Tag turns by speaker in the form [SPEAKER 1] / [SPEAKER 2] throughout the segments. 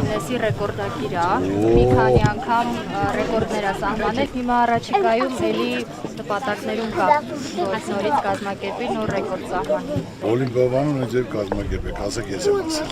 [SPEAKER 1] Գիննեսի ռեկորդակիր է, մի քանի անգամ ռեկորդներ է սահմանել, հիմա առաջիկայում էլի նպատակներում կա, որ նորից կազմակերպի, նոր ռեկորդ սահմանի։
[SPEAKER 2] Օլիմպիադան ու ձեր կազմակերպեք, ասեք ես եմ ասել։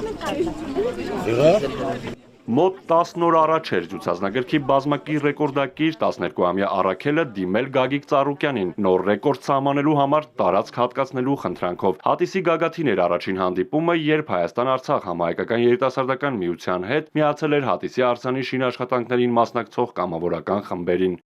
[SPEAKER 3] Մոտ 10 օր առաջ էր ցուցասնագրքի բազմակի ռեկորդակիր 12-ամյա Արաքելը դիմել Գագիկ Ծառուկյանին նոր ռեկորդ սահմանելու համար տարածք հատկացնելու խնդրանքով։ Հատիսի գագաթին էր առաջին հանդիպումը, երբ Հայաստան-Արցախ համահայկական երիտասարդական միության հետ միացել էր Հատիսի արձանի շինաշխատանքներին մասնակցող կամավորական խմբերին։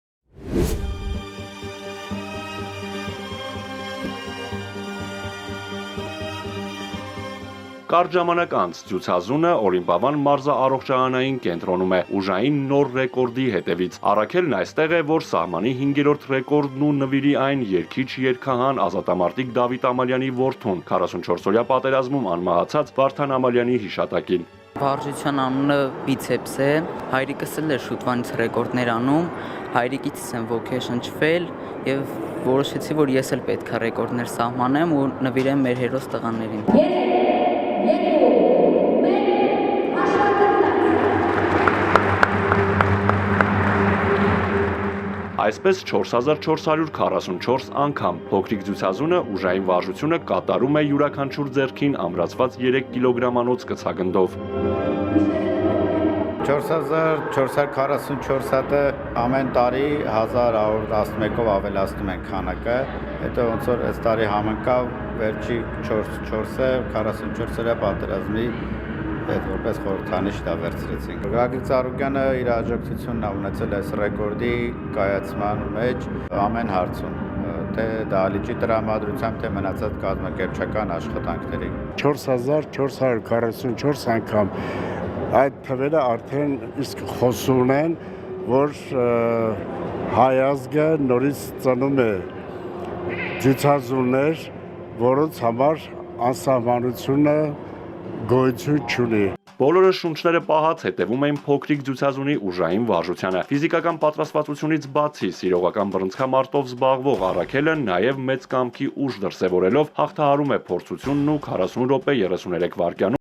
[SPEAKER 3] Կարճ ժամանակ անց ցուցազունը Օլիմպիադան մարզաառողջարանային կենտրոնում է ուժային նոր ռեկորդի հետևից։ Արաքելն այստեղ է, որ սահմանի 5-րդ ռեկորդն ու նվիրի այն երգիչ-երգահան ազատամարտիկ Դավիթ Ամալյանի որդուն 44-օրյա պատերազմում անմահացած Վարդան Ամալյանի հիշատակին։
[SPEAKER 4] Վարժության անունը բիցեպս է, հայրիկս էլ էր շուտվանից ռեկորդներ անում, հայրիկից եմ ոգեշնչվել եւ որոշեցի, որ ես էլ պետք է ռեկորդներ սահմանեմ ու նվիրեմ մեր հերոս տղաներին։
[SPEAKER 3] Այսպես 4444 անգամ փոքրիկ ցուցազունը ուժային վարժությունը կատարում է յուրաքանչյուր ձեռքին ամրացված 3 կիլոգրամանոց կցագնդով։
[SPEAKER 5] 4444 հատը ամեն տարի 1111-ով ավելացնում են քանակը, հետո ոնց որ այս տարի համընկավ վերջի 4-ը 44-օրյա պատերազմի հետ որպես խորհրդանիշ դա վերցրեցինք։ Գագիկ Ծառուկյանը իր աջակցությունն է ունեցել այս ռեկորդի կայացման մեջ ամեն հարցում, թե դահլիճի տրամադրությամբ, թե մնացած կազմակերպչական աշխատանքների։
[SPEAKER 2] 4444 անգամ այդ թվերը արդեն իսկ խոսուն են, որ հայ ազգը նորից ծնում է ցուցազուններ, որոնց համար անսահմանությունը գոյություն չունի։
[SPEAKER 3] Բոլորը շունչները պահած հետևում էին փոքրիկ ցուցազունի ուժային վարժությանը։ Ֆիզիկական պատրաստվածությունից բացի սիրողական բռնցքամարտով զբաղվող Արաքելը նաև մեծ կամքի ուժ դրսևորելով հաղթահարում է փորձությունն ու 40 րոպե 33 վայրկյանում